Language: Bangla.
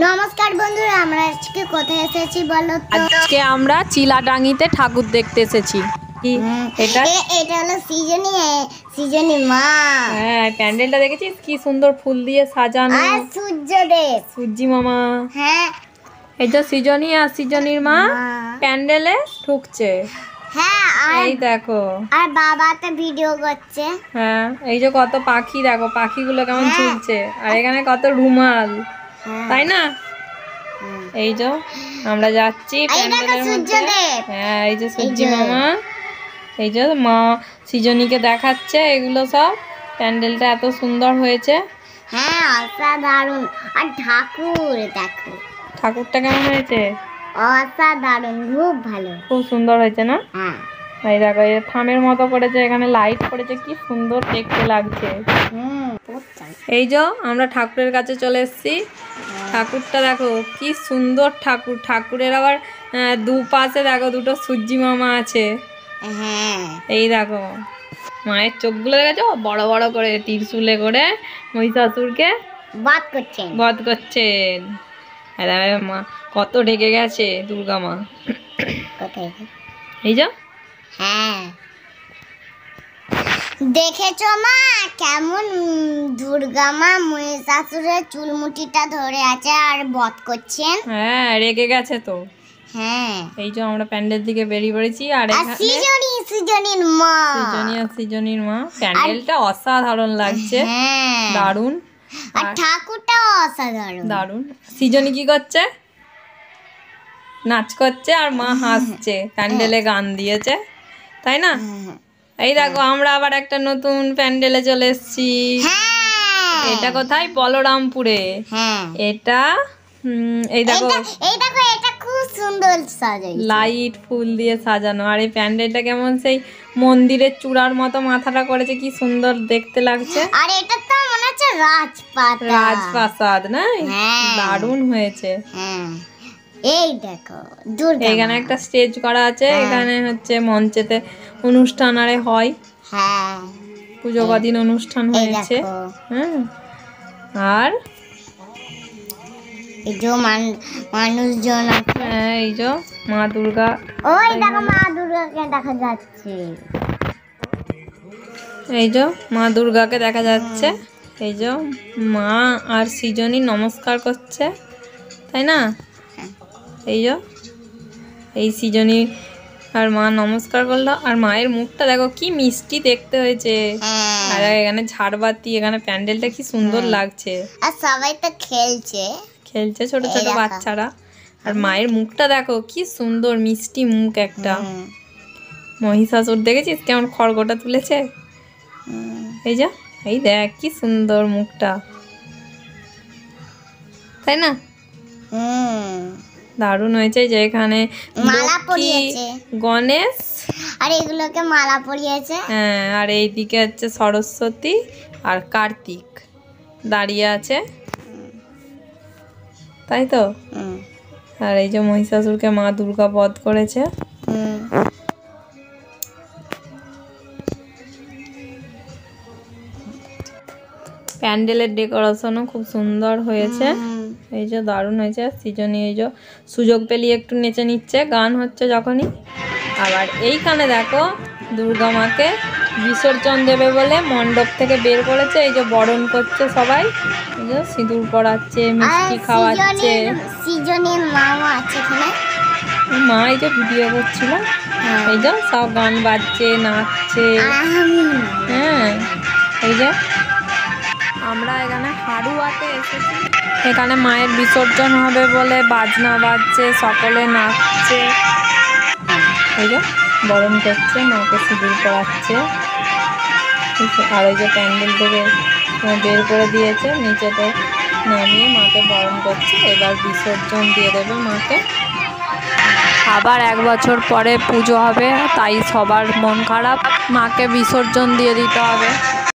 নমস্কার বন্ধুরা, আমরা আজকে কোথায় এসেছি বলো তো? আজকে আমরা চিলাডাঙ্গিতে ঠাকুর দেখতে এসেছি। এটা হলো সৃজনী মা। হ্যাঁ, প্যান্ডেলটা দেখেছিস কি সুন্দর ফুল দিয়ে সাজানো। আর সূর্যদেব, সূর্যি মামা। হ্যাঁ, এই তো সৃজনী আর সৃজনীর মা প্যান্ডেলে ঢুকছে। হ্যাঁ, এই দেখো, আর বাবা তো ভিডিও করছে। হ্যাঁ, এই যে কত পাখি, দেখো পাখিগুলো কেমন ঝুলছে, আর এখানে কত রুমাল, তাই না? এই যে আমরা যাচ্ছি প্যান্ডেলের মধ্যে। হ্যাঁ, এই যে সূর্যি মামা, এই যে মা সৃজনীকে দেখাচ্ছে এগুলো সব। প্যান্ডেলটা এত সুন্দর হয়েছে। হ্যাঁ, অসাধারণ। আর ঠাকুর দেখো, ঠাকুরটা কেমন হয়েছে? অসাধারণ, খুব ভালো, খুব সুন্দর হয়েছে না? হ্যাঁ, এই দেখো, এই থামের মতো করেছে, এখানে লাইট পড়েছে, কি সুন্দর দেখতে লাগছে। এই যে আমরা ঠাকুরের কাছে চলে এসেছি। ঠাকুরটা দেখো কি সুন্দর ঠাকুর। ঠাকুরের আবার দুপাশে দেখো দুটো সূর্যি মামা আছে। এই দেখো মায়ের চোখগুলো দেখেছো, বড় বড় করে ত্রিশূলে করে মহিষাসুরকে বধ করছেন। মা কত ঢেকে গেছে দুর্গা মা। এই যে হ্যাঁ, দেখেছো মা কেমন দুর্গা মা মহিষাসুরের চুলমুটিটা ধরে আছে আর বধ করছেন। হ্যাঁ, রেগে গেছে তো। হ্যাঁ, এই যে আমরা প্যান্ডেল দিকে বেরিয়ে পড়েছি। আর সৃজনীর মা, সৃজনীর মা। প্যান্ডেলটা অসাধারণ লাগছে, দারুণ। আর ঠাকুরটা অসাধারণ, দারুণ। সৃজনী কি করছে? নাচ করছে, আর মা হাসছে। প্যান্ডেলে গান দিয়েছে, তাই না? এই দেখো আমরা আবার একটা নতুন প্যান্ডেলে চলে এসেছি। এটা কোথায়? বলরামপুরে। এটা এই দেখো, এটা খুব সুন্দর সাজানো, লাইট ফুল দিয়ে সাজানো। আর এই প্যান্ডেলটা কেমন সেই মন্দিরের চূড়ার মতো মাথাটা করেছে, কি সুন্দর দেখতে লাগছে। আর এটা তো মনে হচ্ছে রাজপ্রাসাদ, না? দারুণ হয়েছে। এই দেখো এখানে একটা স্টেজ করা আছে। এখানে হচ্ছে মঞ্চেতে অনুষ্ঠান আরে হয়। পুজো কদিন অনুষ্ঠান হয়েছে। হ্যাঁ, আর এই যে মানুষজন আছে। এই যে মা দুর্গা, ওই দেখো মা দুর্গাকে দেখা যাচ্ছে। এই যে মা দুর্গাকে দেখা যাচ্ছে। এই যে মা আর সৃজনী নমস্কার করছে, তাই না? এই যে এই সৃজনী আর মা নমস্কার করলো। আর মায়ের মুখটা দেখো কি মিষ্টি দেখতে হয়েছে। আর এখানে ঝাড়বাতি, এখানে প্যান্ডেলটা কি সুন্দর লাগছে। আর সবাই তো খেলছে ছোট ছোট বাচ্চারা। আর মায়ের মুখটা দেখো কি সুন্দর মিষ্টি মুখ একটা। মহিষাসুর দেখেছিস কেমন খড়গোটা তুলেছে? এই যে এই দেখ কি সুন্দর মুখটা, তাই না? দারুণ হয়েছে। যে এখানে গণেশ আর এগুলোকে মালা পরিয়েছে। হ্যাঁ, আর এইদিকে হচ্ছে সরস্বতী আর কার্তিক দাঁড়িয়ে আছে, তাই তো? আর এই যে মহিষাসুরকে মা দুর্গা বধ করেছে। প্যান্ডেলের ডেকোরেশনও খুব সুন্দর হয়েছে। এই যে দারুণ হয়েছে। সৃজনী এই যে সুযোগ পেলি একটু নেচে নিচ্ছে, গান হচ্ছে যখনই। আবার এইখানে দেখো দুর্গা মাকে বিসর্জন দেবে বলে মণ্ডপ থেকে বের করেছে। এই যে বরণ করছে সবাই, এই যে সিঁদুর পরাচ্ছে, মিষ্টি খাওয়াচ্ছে। সৃজনীর মামা আছে এখানে। মা এই যে ভিডিও করছিল। এই যে সব গান বাজছে, নাচছে। হ্যাঁ, এই যে আমরা এখানে হাড়ুয়াতে এসেছি। এখানে মায়ের বিসর্জন হবে বলে বাজনা বাজছে, সকলে নাচছে। এই যে বরণ করছে, মাকে সিঁদুর পরাচ্ছে। আর এই যে প্যান্ডেল থেকে বের করে দিয়েছে, নিচেতে নামিয়ে মাকে বরণ করছে। এবার বিসর্জন দিয়ে দেবে মাকে। আবার 1 বছর পরে পুজো হবে, তাই সবার মন খারাপ, মাকে বিসর্জন দিয়ে দিতে হবে।